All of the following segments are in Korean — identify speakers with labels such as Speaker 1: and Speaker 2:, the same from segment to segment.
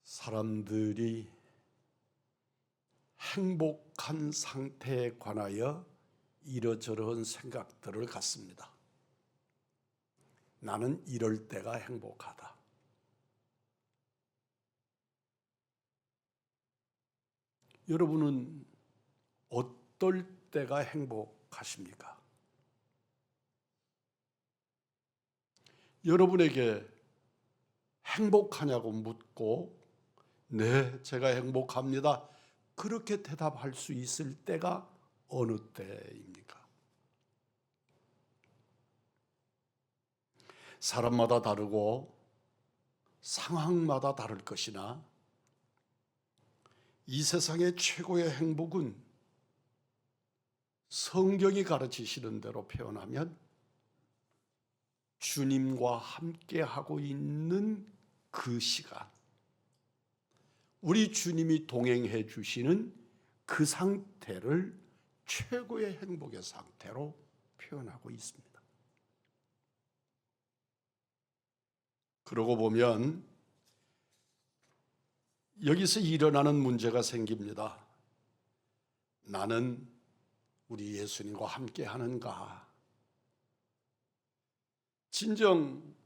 Speaker 1: 사람들이 행복한 상태에 관하여 이러저러한 생각들을 갖습니다. 나는 이럴 때가 행복하다. 여러분은 어떨 때가 행복하십니까? 여러분에게 행복하냐고 묻고 네, 제가 행복합니다. 그렇게 대답할 수 있을 때가 어느 때입니까? 사람마다 다르고 상황마다 다를 것이나 이 세상의 최고의 행복은 성경이 가르치시는 대로 표현하면 주님과 함께 하고 있는 그 시간, 우리 주님이 동행해 주시는 그 상태를 최고의 행복의 상태로 표현하고 있습니다. 그러고 보면 여기서 일어나는 문제가 생깁니다. 나는 우리 예수님과 함께 하는가? 진정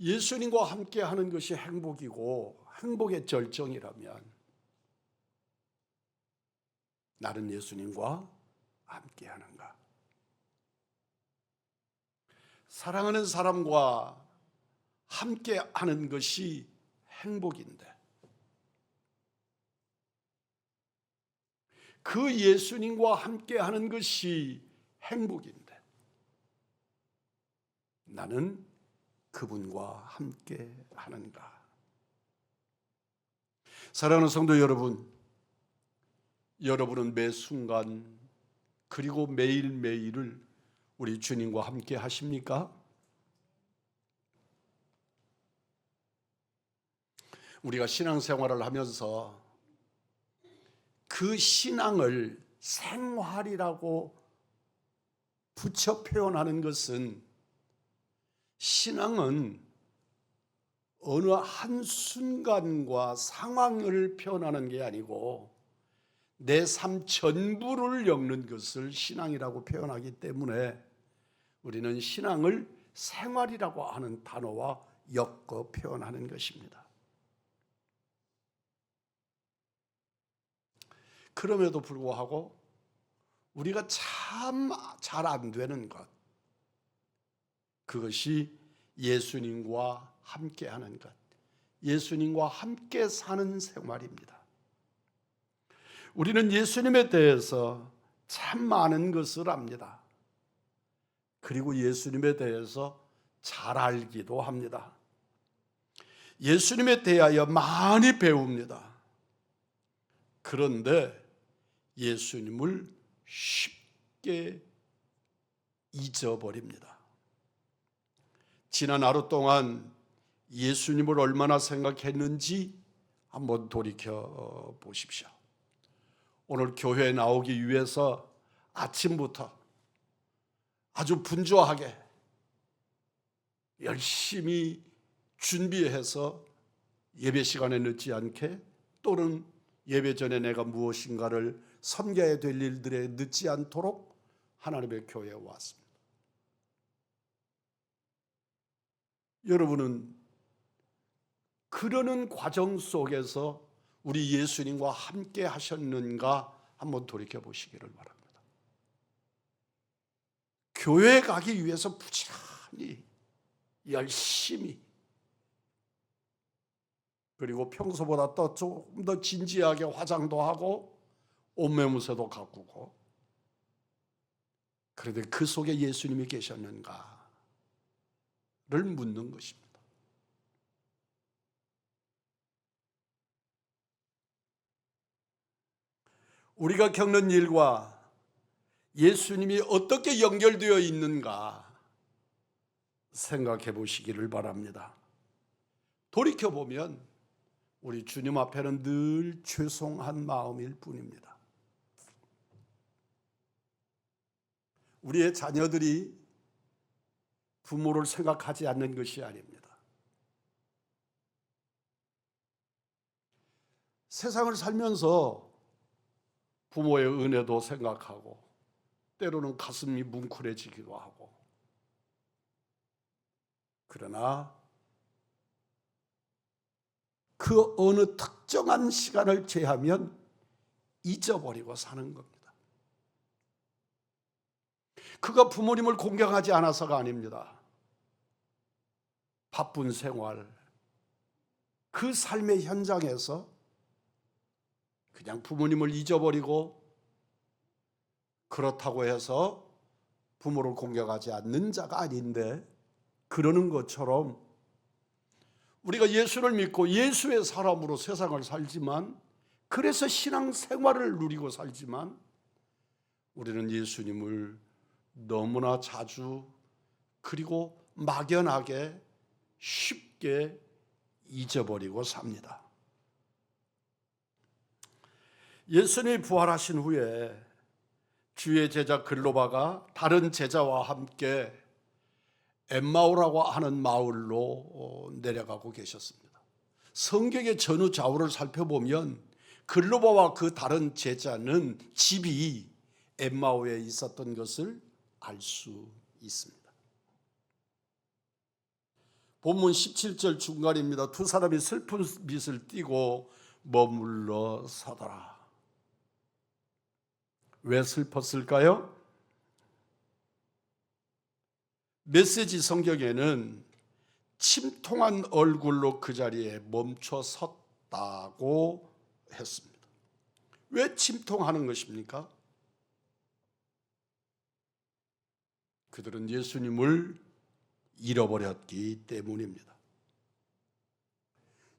Speaker 1: 예수님과 함께 하는 것이 행복이고 행복의 절정이라면 나는 예수님과 함께 하는가? 사랑하는 사람과 함께 하는 것이 행복인데 그 예수님과 함께 하는 것이 행복인데 나는 그분과 함께 하는가? 사랑하는 성도 여러분, 여러분은 매 순간 그리고 매일매일을 우리 주님과 함께 하십니까? 우리가 신앙생활을 하면서 그 신앙을 생활이라고 붙여 표현하는 것은 신앙은 어느 한순간과 상황을 표현하는 게 아니고 내 삶 전부를 엮는 것을 신앙이라고 표현하기 때문에 우리는 신앙을 생활이라고 하는 단어와 엮어 표현하는 것입니다. 그럼에도 불구하고 우리가 참 잘 안 되는 것, 그것이 예수님과 함께 하는 것, 예수님과 함께 사는 생활입니다. 우리는 예수님에 대해서 참 많은 것을 압니다. 그리고 예수님에 대해서 잘 알기도 합니다. 예수님에 대하여 많이 배웁니다. 그런데 예수님을 쉽게 잊어버립니다. 지난 하루 동안 예수님을 얼마나 생각했는지 한번 돌이켜 보십시오. 오늘 교회에 나오기 위해서 아침부터 아주 분주하게 열심히 준비해서 예배 시간에 늦지 않게 또는 예배 전에 내가 무엇인가를 섬겨야 될 일들에 늦지 않도록 하나님의 교회에 왔습니다. 여러분은 그러는 과정 속에서 우리 예수님과 함께 하셨는가 한번 돌이켜 보시기를 바랍니다. 교회에 가기 위해서 부지런히 열심히 그리고 평소보다 또 조금 더 진지하게 화장도 하고 옷매무새도 가꾸고 그런데 그 속에 예수님이 계셨는가를 묻는 것입니다. 우리가 겪는 일과 예수님이 어떻게 연결되어 있는가 생각해 보시기를 바랍니다. 돌이켜보면 우리 주님 앞에는 늘 죄송한 마음일 뿐입니다. 우리의 자녀들이 부모를 생각하지 않는 것이 아닙니다. 세상을 살면서 부모의 은혜도 생각하고 때로는 가슴이 뭉클해지기도 하고, 그러나 그 어느 특정한 시간을 제하면 잊어버리고 사는 겁니다. 그가 부모님을 공경하지 않아서가 아닙니다. 바쁜 생활, 그 삶의 현장에서 그냥 부모님을 잊어버리고, 그렇다고 해서 부모를 공경하지 않는 자가 아닌데, 그러는 것처럼 우리가 예수를 믿고 예수의 사람으로 세상을 살지만, 그래서 신앙생활을 누리고 살지만, 우리는 예수님을 너무나 자주 그리고 막연하게 쉽게 잊어버리고 삽니다. 예수님이 부활하신 후에 주의 제자 글로바가 다른 제자와 함께 엠마오라고 하는 마을로 내려가고 계셨습니다. 성경의 전후 좌우를 살펴보면 글로바와 그 다른 제자는 집이 엠마오에 있었던 것을 알 수 있습니다. 본문 17절 중간입니다. 두 사람이 슬픈 빛을 띠고 머물러 서더라. 왜 슬펐을까요? 메시지 성경에는 침통한 얼굴로 그 자리에 멈춰 섰다고 했습니다. 왜 침통하는 것입니까? 그들은 예수님을 잃어버렸기 때문입니다.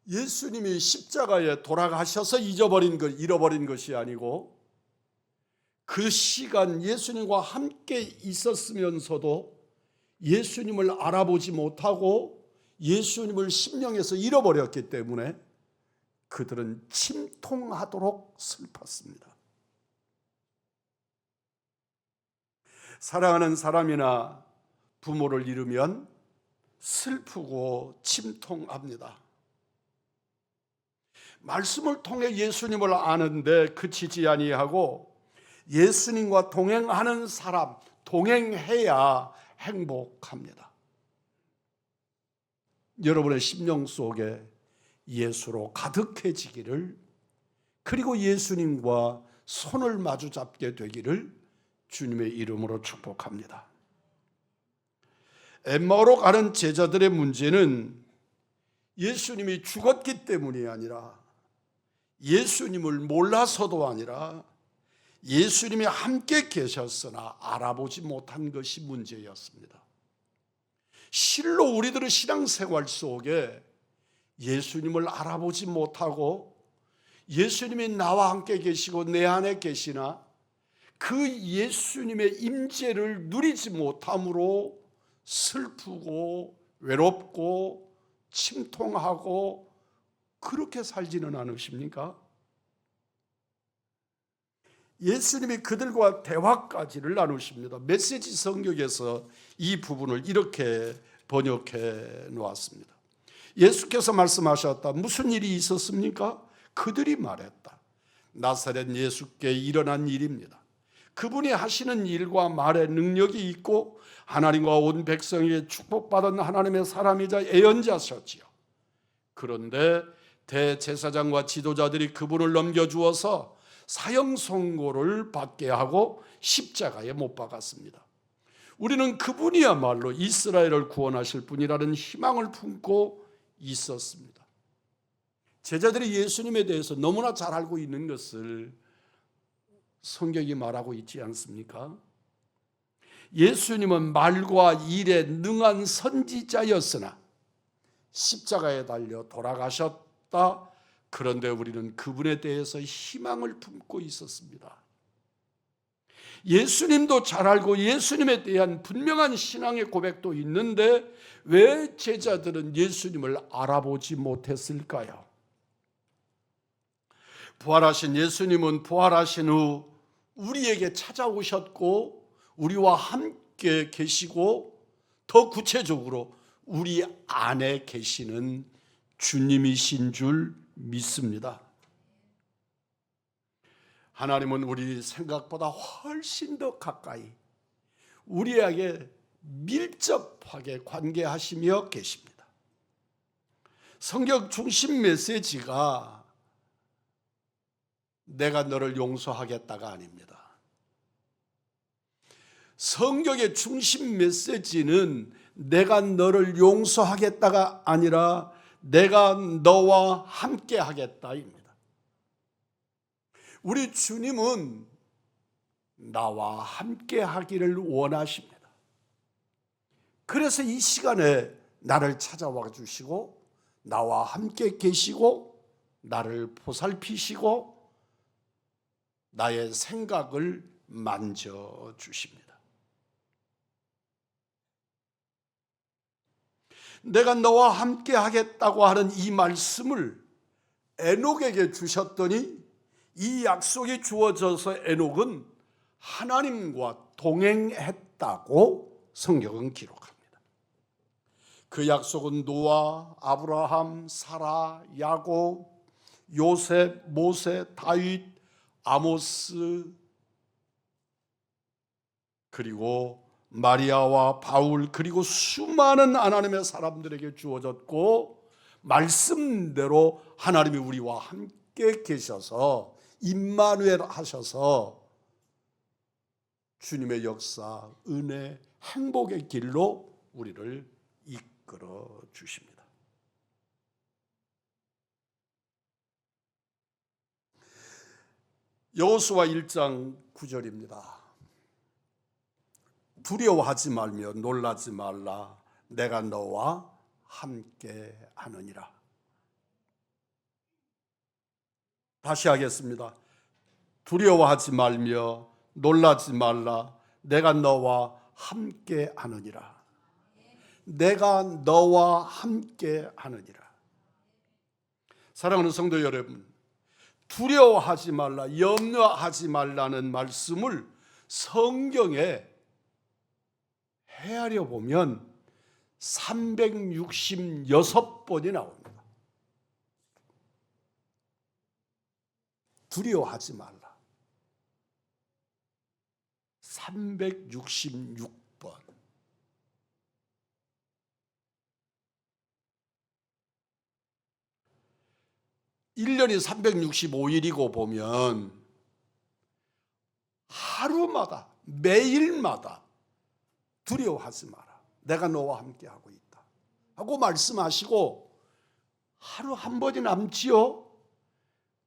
Speaker 1: 예수님이 십자가에 돌아가셔서 잃어버린 것이 아니고, 그 시간 예수님과 함께 있었으면서도 예수님을 알아보지 못하고 예수님을 심령에서 잃어버렸기 때문에 그들은 침통하도록 슬펐습니다. 사랑하는 사람이나 부모를 잃으면 슬프고 침통합니다. 말씀을 통해 예수님을 아는데 그치지 아니하고 예수님과 동행하는 사람, 동행해야 행복합니다. 여러분의 심령 속에 예수로 가득해지기를, 그리고 예수님과 손을 마주 잡게 되기를 주님의 이름으로 축복합니다. 엠마오로 가는 제자들의 문제는 예수님이 죽었기 때문이 아니라, 예수님을 몰라서도 아니라, 예수님이 함께 계셨으나 알아보지 못한 것이 문제였습니다. 실로 우리들의 신앙생활 속에 예수님을 알아보지 못하고 예수님이 나와 함께 계시고 내 안에 계시나 그 예수님의 임재를 누리지 못함으로 슬프고 외롭고 침통하고 그렇게 살지는 않으십니까? 예수님이 그들과 대화까지를 나누십니다. 메시지 성경에서 이 부분을 이렇게 번역해 놓았습니다. 예수께서 말씀하셨다. 무슨 일이 있었습니까? 그들이 말했다. 나사렛 예수께 일어난 일입니다. 그분이 하시는 일과 말에 능력이 있고 하나님과 온 백성에게 축복받은 하나님의 사람이자 예언자셨지요. 그런데 대제사장과 지도자들이 그분을 넘겨주어서 사형 선고를 받게 하고 십자가에 못 박았습니다. 우리는 그분이야말로 이스라엘을 구원하실 분이라는 희망을 품고 있었습니다. 제자들이 예수님에 대해서 너무나 잘 알고 있는 것을 성경이 말하고 있지 않습니까? 예수님은 말과 일에 능한 선지자였으나 십자가에 달려 돌아가셨다. 그런데 우리는 그분에 대해서 희망을 품고 있었습니다. 예수님도 잘 알고 예수님에 대한 분명한 신앙의 고백도 있는데 왜 제자들은 예수님을 알아보지 못했을까요? 부활하신 예수님은 부활하신 후 우리에게 찾아오셨고 우리와 함께 계시고 더 구체적으로 우리 안에 계시는 주님이신 줄 믿습니다. 하나님은 우리 생각보다 훨씬 더 가까이 우리에게 밀접하게 관계하시며 계십니다. 성경 중심 메시지가 내가 너를 용서하겠다가 아닙니다. 성경의 중심 메시지는 내가 너를 용서하겠다가 아니라 내가 너와 함께 하겠다입니다. 우리 주님은 나와 함께 하기를 원하십니다. 그래서 이 시간에 나를 찾아와 주시고 나와 함께 계시고 나를 보살피시고 나의 생각을 만져주십니다. 내가 너와 함께 하겠다고 하는 이 말씀을 에녹에게 주셨더니 이 약속이 주어져서 에녹은 하나님과 동행했다고 성경은 기록합니다. 그 약속은 노아, 아브라함, 사라, 야곱, 요셉, 모세, 다윗, 아모스, 그리고 마리아와 바울, 그리고 수많은 하나님의 사람들에게 주어졌고 말씀대로 하나님이 우리와 함께 계셔서 임마누엘 하셔서 주님의 역사, 은혜, 행복의 길로 우리를 이끌어 주십니다. 여호수아 1장 9절입니다. 두려워하지 말며 놀라지 말라. 내가 너와 함께 하느니라. 다시 하겠습니다. 두려워하지 말며 놀라지 말라. 내가 너와 함께 하느니라. 내가 너와 함께 하느니라. 사랑하는 성도 여러분, 두려워하지 말라, 염려하지 말라는 말씀을 성경에 헤아려 보면 366번이 나옵니다. 두려워하지 말라. 366번. 일년이 365일이고 보면 하루마다 매일마다 두려워하지 마라. 내가 너와 함께하고 있다 하고 말씀하시고 하루 한 번이 남지요.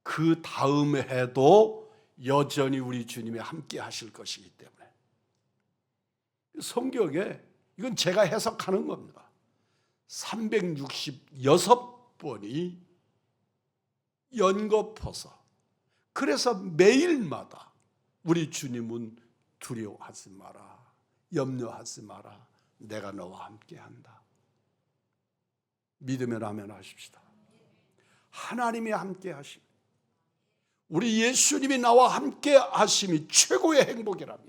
Speaker 1: 그 다음 해도 여전히 우리 주님이 함께 하실 것이기 때문에 성경에 이건 제가 해석하는 겁니다. 366번이 연거푸서 그래서 매일마다 우리 주님은 두려워하지 마라, 염려하지 마라, 내가 너와 함께한다. 믿으면 아멘 하십시다. 하나님이 함께 하심, 우리 예수님이 나와 함께 하심이 최고의 행복이라면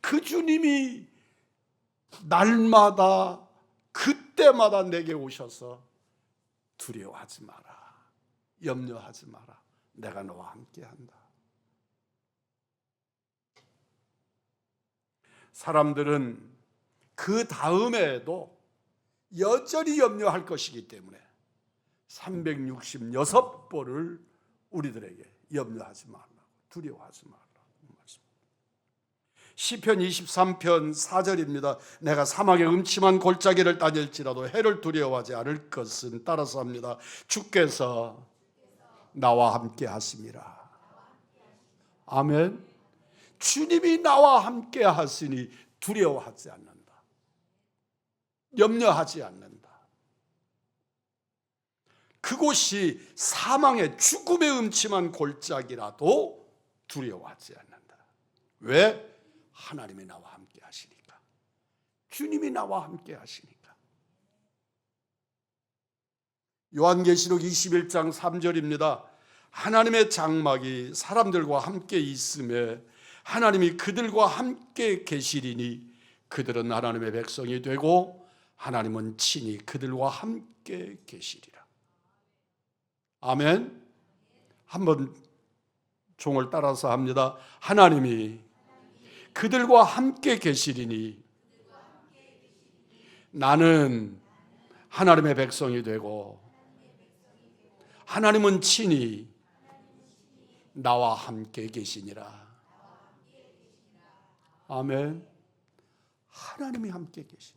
Speaker 1: 그 주님이 날마다 그때마다 내게 오셔서 두려워하지 마라, 염려하지 마라, 내가 너와 함께한다. 사람들은 그 다음에도 여전히 염려할 것이기 때문에 366번을 우리들에게 염려하지 말라고, 두려워하지 말라고 말씀합니다. 시편 23편 4절입니다. 내가 사막의 음침한 골짜기를 다닐지라도 해를 두려워하지 않을 것은 따라서 합니다. 주께서 나와 함께 하심이라. 아멘. 주님이 나와 함께 하시니 두려워하지 않는다, 염려하지 않는다. 그곳이 사망의 죽음의 음침한 골짜기라도 두려워하지 않는다. 왜? 하나님이 나와 함께 하시니까, 주님이 나와 함께 하시니까. 요한계시록 21장 3절입니다. 하나님의 장막이 사람들과 함께 있음에 하나님이 그들과 함께 계시리니 그들은 하나님의 백성이 되고 하나님은 친히 그들과 함께 계시리라. 아멘. 한번 종을 따라서 합니다. 하나님이 그들과 함께 계시리니 나는 하나님의 백성이 되고 하나님은 친히 나와 함께 계시니라. 아멘. 하나님이 함께 계시.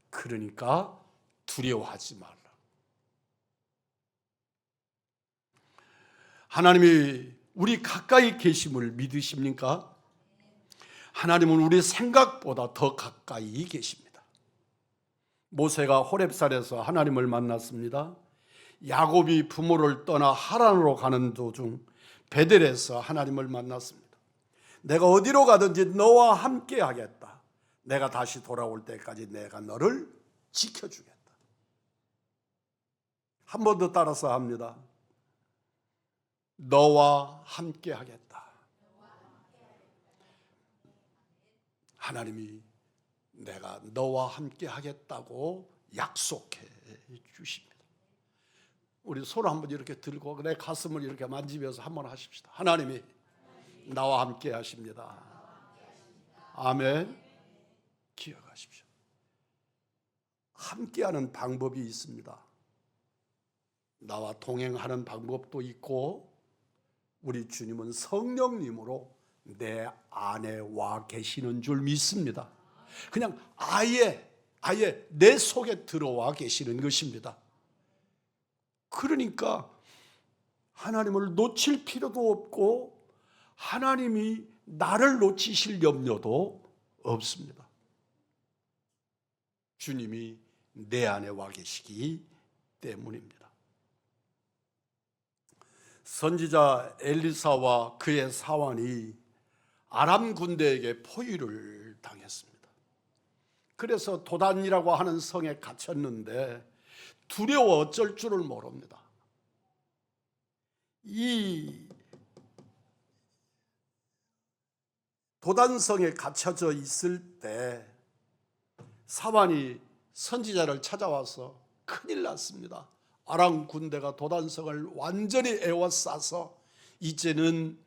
Speaker 1: 그러니까 두려워하지 말라. 하나님이 우리 가까이 계심을 믿으십니까? 하나님은 우리 생각보다 더 가까이 계십니다. 모세가 호렙산에서 하나님을 만났습니다. 야곱이 부모를 떠나 하란으로 가는 도중 베델에서 하나님을 만났습니다. 내가 어디로 가든지 너와 함께 하겠다. 내가 다시 돌아올 때까지 내가 너를 지켜주겠다. 한 번 더 따라서 합니다. 너와 함께 하겠다. 하나님이 내가 너와 함께 하겠다고 약속해 주십니다. 우리 손 한번 이렇게 들고 내 가슴을 이렇게 만지면서 한번 하십시다. 하나님이 나와 함께 하십니다. 아멘. 기억하십시오. 함께하는 방법이 있습니다. 나와 동행하는 방법도 있고 우리 주님은 성령님으로 내 안에 와 계시는 줄 믿습니다. 그냥 아예 내 속에 들어와 계시는 것입니다. 그러니까 하나님을 놓칠 필요도 없고 하나님이 나를 놓치실 염려도 없습니다. 주님이 내 안에 와 계시기 때문입니다. 선지자 엘리사와 그의 사환이 아람 군대에게 포위를 당했습니다. 그래서 도단이라고 하는 성에 갇혔는데 두려워 어쩔 줄을 모릅니다. 이 도단성에 갇혀져 있을 때 사환이 선지자를 찾아와서 큰일 났습니다. 아람 군대가 도단성을 완전히 에워싸서 이제는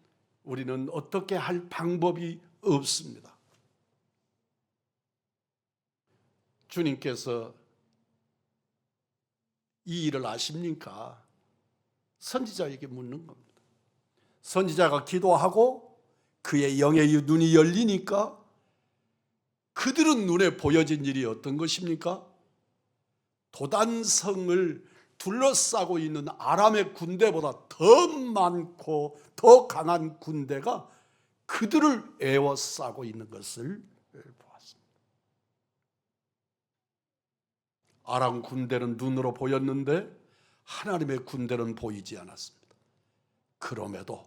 Speaker 1: 우리는 어떻게 할 방법이 없습니다. 주님께서 이 일을 아십니까? 선지자에게 묻는 겁니다. 선지자가 기도하고 그의 영의 눈이 열리니까 그들은 눈에 보여진 일이 어떤 것입니까? 도단성을 둘러싸고 있는 아람의 군대보다 더 많고 더 강한 군대가 그들을 에워싸고 있는 것을 보았습니다. 아람 군대는 눈으로 보였는데 하나님의 군대는 보이지 않았습니다. 그럼에도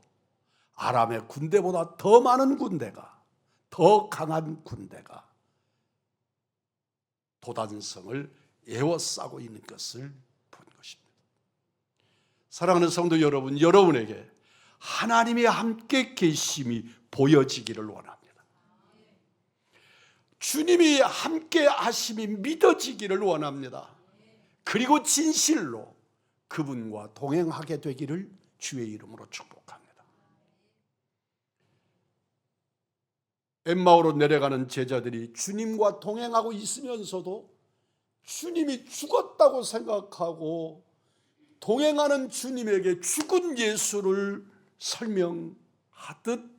Speaker 1: 아람의 군대보다 더 많은 군대가, 더 강한 군대가 도단성을 에워싸고 있는 것을 본 것입니다. 사랑하는 성도 여러분, 여러분에게 하나님이 함께 계심이 보여지기를 원합니다. 주님이 함께 하심이 믿어지기를 원합니다. 그리고 진실로 그분과 동행하게 되기를 주의 이름으로 축복합니다. 엠마오로 내려가는 제자들이 주님과 동행하고 있으면서도 주님이 죽었다고 생각하고 동행하는 주님에게 죽은 예수를 설명하듯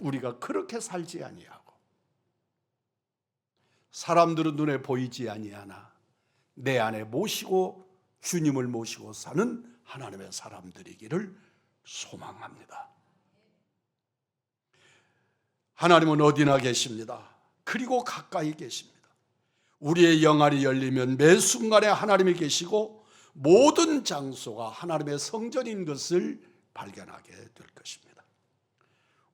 Speaker 1: 우리가 그렇게 살지 아니하고 사람들은 눈에 보이지 아니하나 내 안에 모시고 주님을 모시고 사는 하나님의 사람들이기를 소망합니다. 하나님은 어디나 계십니다. 그리고 가까이 계십니다. 우리의 영안이 열리면 매 순간에 하나님이 계시고 모든 장소가 하나님의 성전인 것을 발견하게 될 것입니다.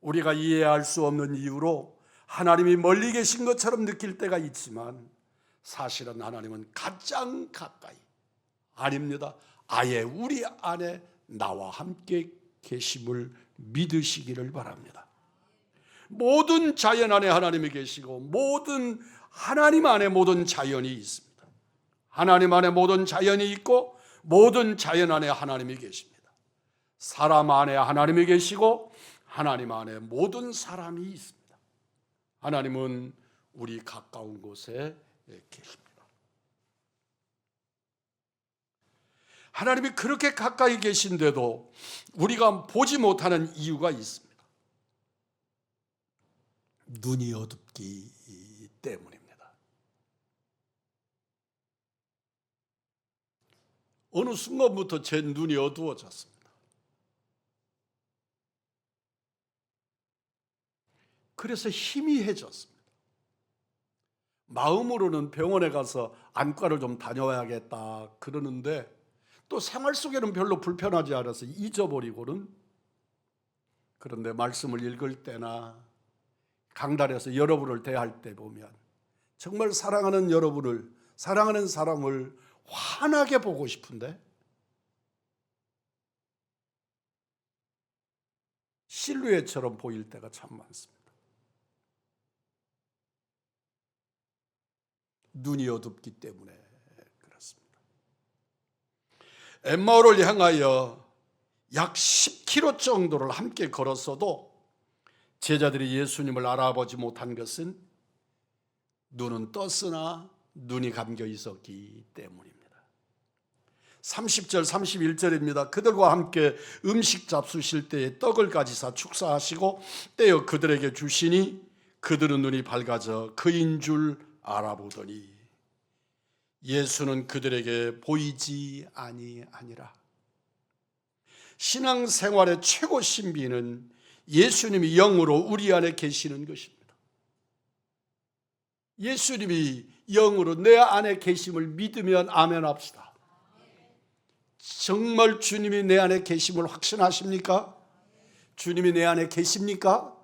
Speaker 1: 우리가 이해할 수 없는 이유로 하나님이 멀리 계신 것처럼 느낄 때가 있지만 사실은 하나님은 가장 가까이, 아닙니다. 아예 우리 안에 나와 함께 계심을 믿으시기를 바랍니다. 모든 자연 안에 하나님이 계시고 모든 하나님 안에 모든 자연이 있습니다. 하나님 안에 모든 자연이 있고 모든 자연 안에 하나님이 계십니다. 사람 안에 하나님이 계시고 하나님 안에 모든 사람이 있습니다. 하나님은 우리 가까운 곳에 계십니다. 하나님이 그렇게 가까이 계신데도 우리가 보지 못하는 이유가 있습니다. 눈이 어둡기 때문입니다. 어느 순간부터 제 눈이 어두워졌습니다. 그래서 희미해졌습니다. 마음으로는 병원에 가서 안과를 좀 다녀와야겠다 그러는데 또 생활 속에는 별로 불편하지 않아서 잊어버리고는, 그런데 말씀을 읽을 때나 강단에서 여러분을 대할 때 보면 정말 사랑하는 여러분을, 사랑하는 사람을 환하게 보고 싶은데 실루엣처럼 보일 때가 참 많습니다. 눈이 어둡기 때문에 그렇습니다. 엠마오를 향하여 약 10km 정도를 함께 걸었어도 제자들이 예수님을 알아보지 못한 것은 눈은 떴으나 눈이 감겨 있었기 때문입니다. 30절 31절입니다. 그들과 함께 음식 잡수실 때에 떡을 가지사 축사하시고 떼어 그들에게 주시니 그들은 눈이 밝아져 그인 줄 알아보더니 예수는 그들에게 보이지 아니하니라. 신앙생활의 최고 신비는 예수님이 영으로 우리 안에 계시는 것입니다. 예수님이 영으로 내 안에 계심을 믿으면 아멘 합시다. 정말 주님이 내 안에 계심을 확신하십니까? 주님이 내 안에 계십니까?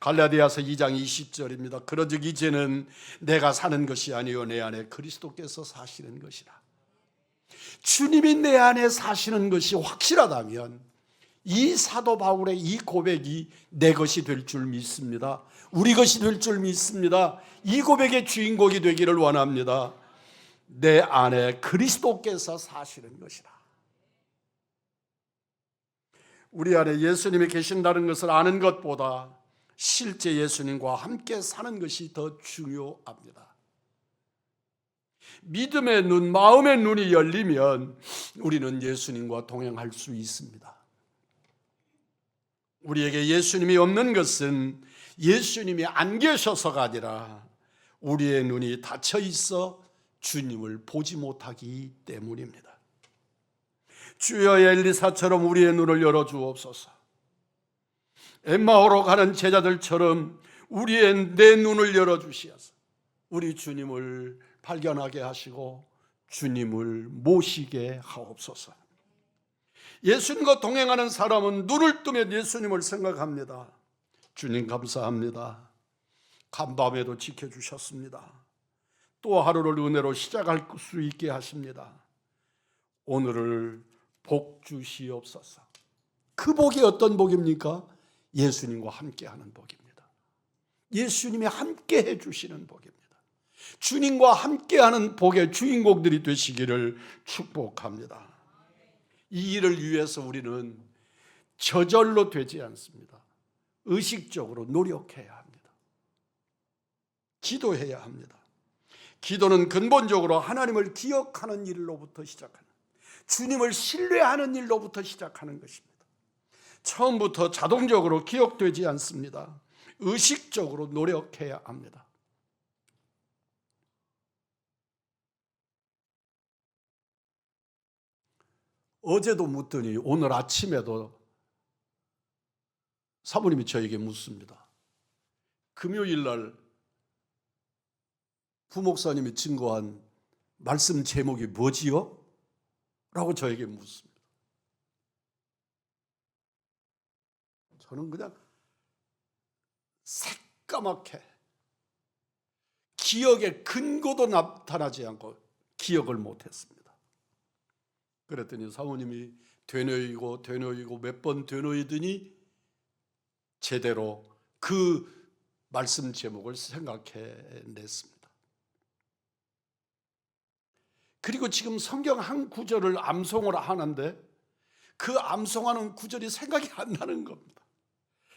Speaker 1: 갈라디아서 2장 20절입니다. 그러즉 이제는 내가 사는 것이 아니요 내 안에 그리스도께서 사시는 것이라. 주님이 내 안에 사시는 것이 확실하다면 이 사도 바울의 이 고백이 내 것이 될 줄 믿습니다. 우리 것이 될 줄 믿습니다. 이 고백의 주인공이 되기를 원합니다. 내 안에 그리스도께서 사시는 것이라. 우리 안에 예수님이 계신다는 것을 아는 것보다 실제 예수님과 함께 사는 것이 더 중요합니다. 믿음의 눈, 마음의 눈이 열리면 우리는 예수님과 동행할 수 있습니다. 우리에게 예수님이 없는 것은 예수님이 안 계셔서가 아니라 우리의 눈이 닫혀 있어 주님을 보지 못하기 때문입니다. 주여 엘리사처럼 우리의 눈을 열어주옵소서. 엠마오로 가는 제자들처럼 내 눈을 열어주시어서 우리 주님을 발견하게 하시고 주님을 모시게 하옵소서. 예수님과 동행하는 사람은 눈을 뜨면 예수님을 생각합니다. 주님 감사합니다. 간밤에도 지켜주셨습니다. 또 하루를 은혜로 시작할 수 있게 하십니다. 오늘을 복 주시옵소서. 그 복이 어떤 복입니까? 예수님과 함께하는 복입니다. 예수님이 함께해 주시는 복입니다. 주님과 함께하는 복의 주인공들이 되시기를 축복합니다. 이 일을 위해서 우리는 저절로 되지 않습니다. 의식적으로 노력해야 합니다. 기도해야 합니다. 기도는 근본적으로 하나님을 기억하는 일로부터 시작하는, 주님을 신뢰하는 일로부터 시작하는 것입니다. 처음부터 자동적으로 기억되지 않습니다. 의식적으로 노력해야 합니다. 어제도 묻더니 오늘 아침에도 사모님이 저에게 묻습니다. 금요일 날 부목사님이 증거한 말씀 제목이 뭐지요? 라고 저에게 묻습니다. 저는 그냥 새까맣게 기억의 근거도 나타나지 않고 기억을 못했습니다. 그랬더니 사모님이 되뇌이고 몇 번 되뇌이더니 제대로 그 말씀 제목을 생각해냈습니다. 그리고 지금 성경 한 구절을 암송을 하는데 그 암송하는 구절이 생각이 안 나는 겁니다.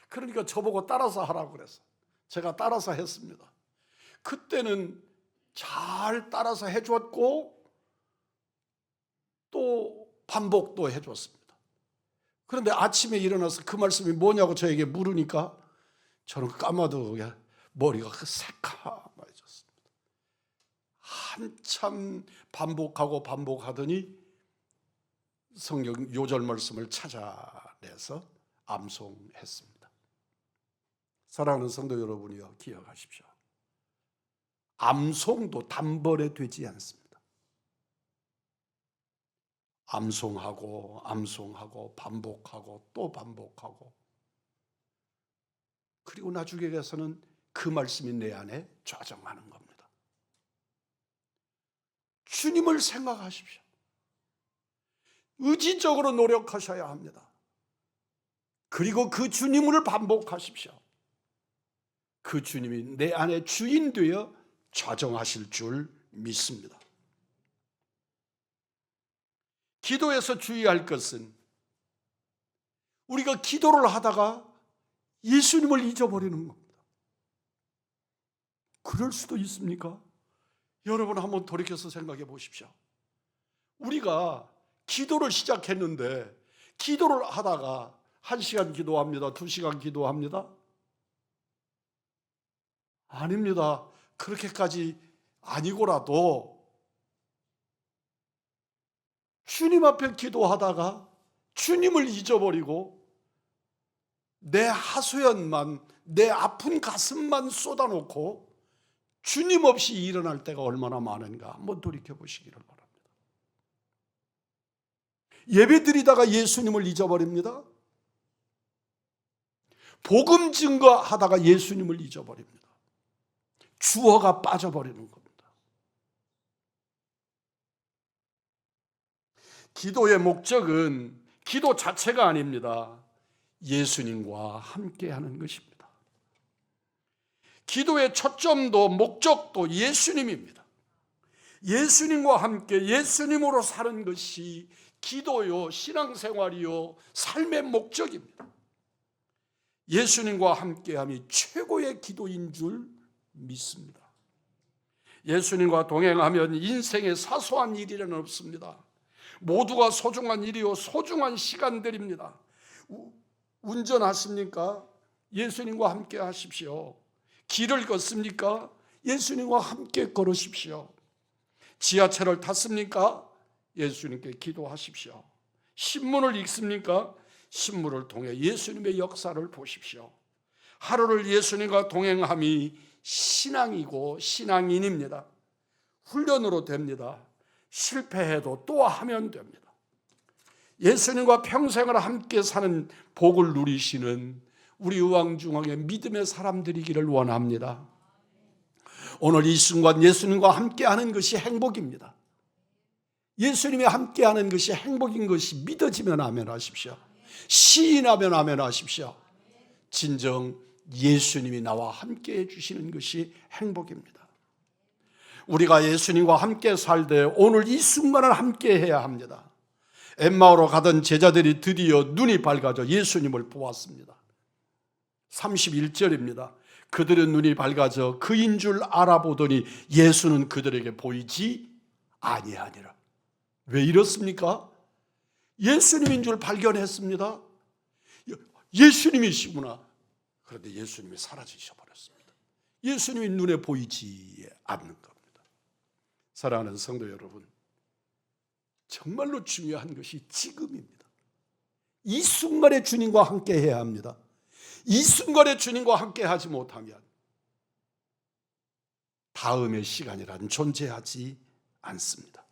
Speaker 1: 그러니까 저보고 따라서 하라고 그래서 제가 따라서 했습니다. 그때는 잘 따라서 해줬고 또 반복도 해줬습니다. 그런데 아침에 일어나서 그 말씀이 뭐냐고 저에게 물으니까 저는 까마도 머리가 새카매졌습니다. 한참 반복하더니 성경 요절 말씀을 찾아내서 암송했습니다. 사랑하는 성도 여러분이여, 기억하십시오. 암송도 단번에 되지 않습니다. 암송하고 반복하고 또 반복하고, 그리고 나중에 가서는 그 말씀이 내 안에 좌정하는 겁니다. 주님을 생각하십시오. 의지적으로 노력하셔야 합니다. 그리고 그 주님을 반복하십시오. 그 주님이 내 안에 주인 되어 좌정하실 줄 믿습니다. 기도에서 주의할 것은 우리가 기도를 하다가 예수님을 잊어버리는 겁니다. 그럴 수도 있습니까? 여러분 한번 돌이켜서 생각해 보십시오. 우리가 기도를 시작했는데 기도를 하다가 1시간 기도합니다. 2시간 기도합니다. 아닙니다. 그렇게까지 아니고라도 주님 앞에 기도하다가 주님을 잊어버리고 내 하소연만, 내 아픈 가슴만 쏟아놓고 주님 없이 일어날 때가 얼마나 많은가 한번 돌이켜보시기를 바랍니다. 예배 드리다가 예수님을 잊어버립니다. 복음 증거하다가 예수님을 잊어버립니다. 주어가 빠져버리는 겁니다. 기도의 목적은 기도 자체가 아닙니다. 예수님과 함께하는 것입니다. 기도의 초점도 목적도 예수님입니다. 예수님과 함께 예수님으로 사는 것이 기도요, 신앙생활이요, 삶의 목적입니다. 예수님과 함께함이 최고의 기도인 줄 믿습니다. 예수님과 동행하면 인생의 사소한 일이란 없습니다. 모두가 소중한 일이요, 소중한 시간들입니다. 운전하십니까? 예수님과 함께 하십시오. 길을 걷습니까? 예수님과 함께 걸으십시오. 지하철을 탔습니까? 예수님께 기도하십시오. 신문을 읽습니까? 신문을 통해 예수님의 역사를 보십시오. 하루를 예수님과 동행함이 신앙이고 신앙인입니다. 훈련으로 됩니다. 실패해도 또 하면 됩니다. 예수님과 평생을 함께 사는 복을 누리시는 우리 의왕중앙의 믿음의 사람들이기를 원합니다. 오늘 이 순간 예수님과 함께하는 것이 행복입니다. 예수님이 함께하는 것이 행복인 것이 믿어지면 아멘 하십시오. 시인하면 아멘 하십시오. 진정 예수님이 나와 함께 해주시는 것이 행복입니다. 우리가 예수님과 함께 살 때 오늘 이 순간을 함께 해야 합니다. 엠마오로 가던 제자들이 드디어 눈이 밝아져 예수님을 보았습니다. 31절입니다. 그들의 눈이 밝아져 그인 줄 알아보더니 예수는 그들에게 보이지 아니하니라. 왜 이렇습니까? 예수님인 줄 발견했습니다. 예수님이시구나. 그런데 예수님이 사라지셔 버렸습니다. 예수님이 눈에 보이지 않는 겁니다. 사랑하는 성도 여러분, 정말로 중요한 것이 지금입니다. 이 순간에 주님과 함께 해야 합니다. 이 순간에 주님과 함께 하지 못하면 다음의 시간이란 존재하지 않습니다.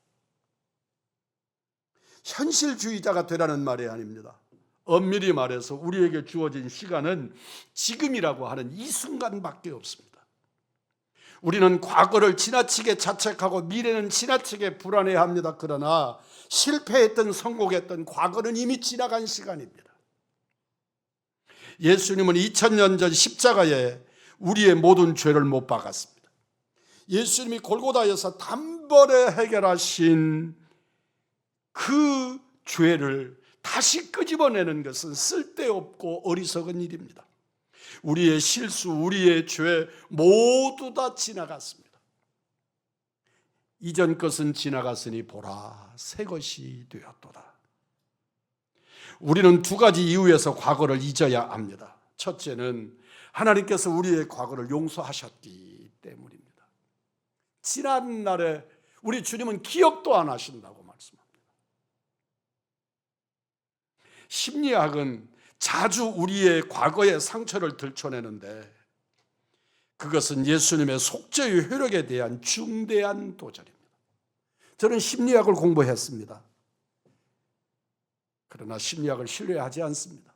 Speaker 1: 현실주의자가 되라는 말이 아닙니다. 엄밀히 말해서 우리에게 주어진 시간은 지금이라고 하는 이 순간밖에 없습니다. 우리는 과거를 지나치게 자책하고 미래는 지나치게 불안해합니다. 그러나 실패했던 성공했던 과거는 이미 지나간 시간입니다. 예수님은 2000년 전 십자가에 우리의 모든 죄를 못 박았습니다. 예수님이 골고다에서 단번에 해결하신 그 죄를 다시 끄집어내는 것은 쓸데없고 어리석은 일입니다. 우리의 실수, 우리의 죄 모두 다 지나갔습니다. 이전 것은 지나갔으니 보라, 새 것이 되었도다. 우리는 두 가지 이유에서 과거를 잊어야 합니다. 첫째는 하나님께서 우리의 과거를 용서하셨기 때문입니다. 지난 날에 우리 주님은 기억도 안 하신다고 말씀합니다. 심리학은 자주 우리의 과거의 상처를 들춰내는데 그것은 예수님의 속죄의 효력에 대한 중대한 도전입니다. 저는 심리학을 공부했습니다. 그러나 심리학을 신뢰하지 않습니다.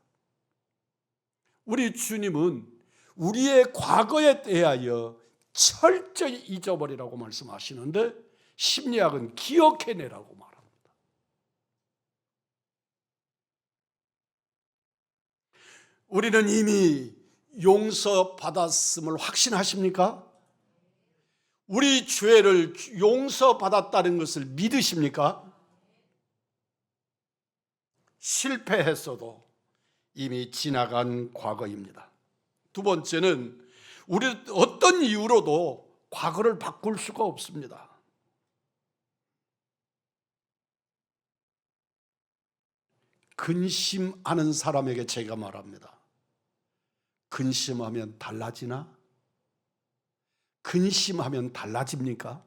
Speaker 1: 우리 주님은 우리의 과거에 대하여 철저히 잊어버리라고 말씀하시는데 심리학은 기억해내라고 말합니다. 우리는 이미 용서받았음을 확신하십니까? 우리 죄를 용서받았다는 것을 믿으십니까? 실패했어도 이미 지나간 과거입니다. 두 번째는 우리 어떤 이유로도 과거를 바꿀 수가 없습니다. 근심하는 사람에게 제가 말합니다. 근심하면 달라지나? 근심하면 달라집니까?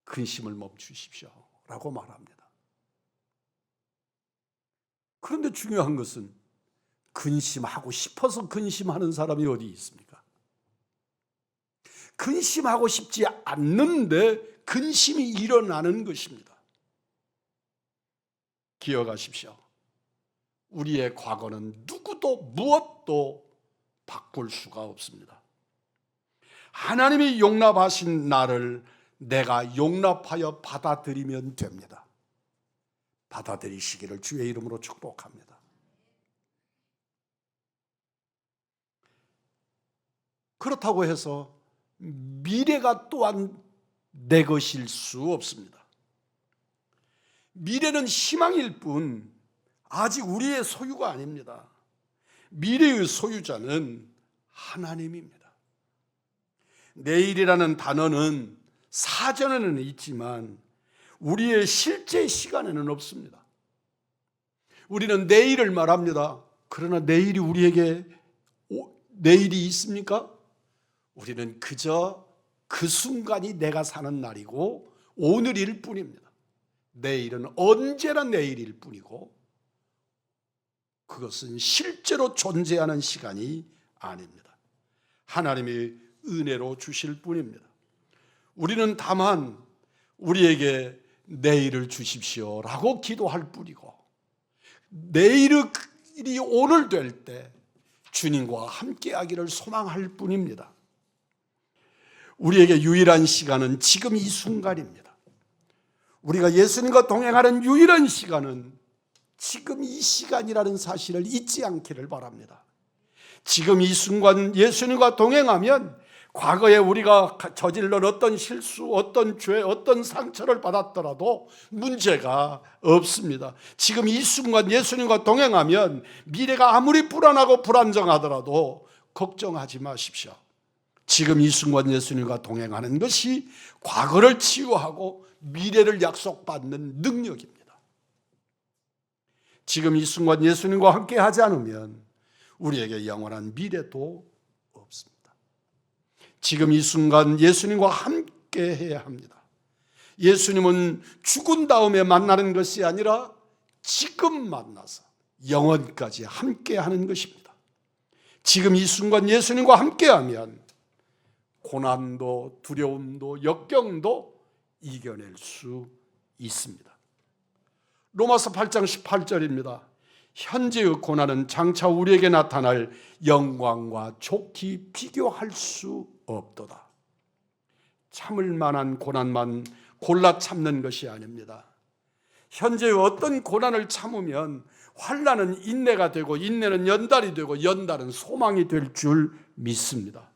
Speaker 1: 근심을 멈추십시오 라고 말합니다. 그런데 중요한 것은 근심하고 싶어서 근심하는 사람이 어디 있습니까? 근심하고 싶지 않는데 근심이 일어나는 것입니다. 기억하십시오. 우리의 과거는 누구도 무엇도 바꿀 수가 없습니다. 하나님이 용납하신 나를 내가 용납하여 받아들이면 됩니다. 받아들이시기를 주의 이름으로 축복합니다. 그렇다고 해서 미래가 또한 내 것일 수 없습니다. 미래는 희망일 뿐 아직 우리의 소유가 아닙니다. 미래의 소유자는 하나님입니다. 내일이라는 단어는 사전에는 있지만 우리의 실제 시간에는 없습니다. 우리는 내일을 말합니다. 그러나 내일이 우리에게 내일이 있습니까? 우리는 그저 그 순간이 내가 사는 날이고 오늘일 뿐입니다. 내일은 언제나 내일일 뿐이고 그것은 실제로 존재하는 시간이 아닙니다. 하나님의 은혜로 주실 뿐입니다. 우리는 다만 우리에게 내일을 주십시오라고 기도할 뿐이고 내일이 오늘 될 때 주님과 함께하기를 소망할 뿐입니다. 우리에게 유일한 시간은 지금 이 순간입니다. 우리가 예수님과 동행하는 유일한 시간은 지금 이 시간이라는 사실을 잊지 않기를 바랍니다. 지금 이 순간 예수님과 동행하면 과거에 우리가 저질른 어떤 실수, 어떤 죄, 어떤 상처를 받았더라도 문제가 없습니다. 지금 이 순간 예수님과 동행하면 미래가 아무리 불안하고 불안정하더라도 걱정하지 마십시오. 지금 이 순간 예수님과 동행하는 것이 과거를 치유하고 미래를 약속받는 능력입니다. 지금 이 순간 예수님과 함께 하지 않으면 우리에게 영원한 미래도 없습니다. 지금 이 순간 예수님과 함께 해야 합니다. 예수님은 죽은 다음에 만나는 것이 아니라 지금 만나서 영원까지 함께 하는 것입니다. 지금 이 순간 예수님과 함께 하면 고난도 두려움도 역경도 이겨낼 수 있습니다. 로마서 8장 18절입니다. 현재의 고난은 장차 우리에게 나타날 영광과 좋게 비교할 수 없도다. 참을 만한 고난만 골라 참는 것이 아닙니다. 현재의 어떤 고난을 참으면 환난은 인내가 되고 인내는 연달이 되고 연달은 소망이 될 줄 믿습니다.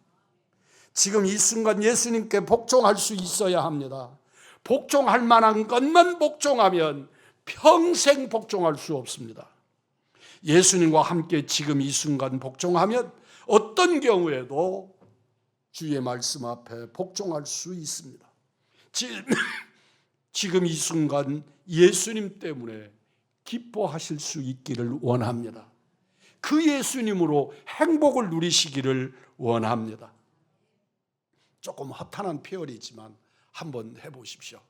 Speaker 1: 지금 이 순간 예수님께 복종할 수 있어야 합니다. 복종할 만한 것만 복종하면 평생 복종할 수 없습니다. 예수님과 함께 지금 이 순간 복종하면 어떤 경우에도 주의 말씀 앞에 복종할 수 있습니다. 지금 이 순간 예수님 때문에 기뻐하실 수 있기를 원합니다. 그 예수님으로 행복을 누리시기를 원합니다. 조금 허탄한 표현이지만 한번 해보십시오.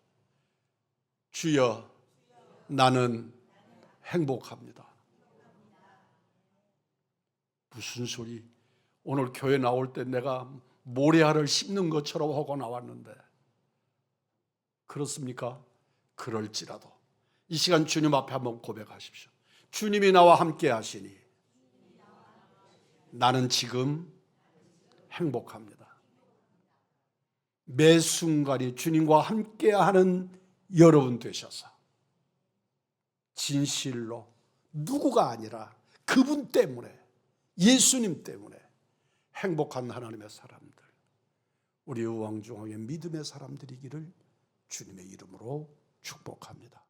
Speaker 1: 주여, 나는 행복합니다. 무슨 소리? 오늘 교회 나올 때 내가 모래알을 씹는 것처럼 하고 나왔는데 그렇습니까? 그럴지라도 이 시간 주님 앞에 한번 고백하십시오. 주님이 나와 함께 하시니 나는 지금 행복합니다. 매 순간이 주님과 함께하는 여러분 되셔서 진실로 누구가 아니라 그분 때문에, 예수님 때문에 행복한 하나님의 사람들, 우리 의왕중앙의 믿음의 사람들이기를 주님의 이름으로 축복합니다.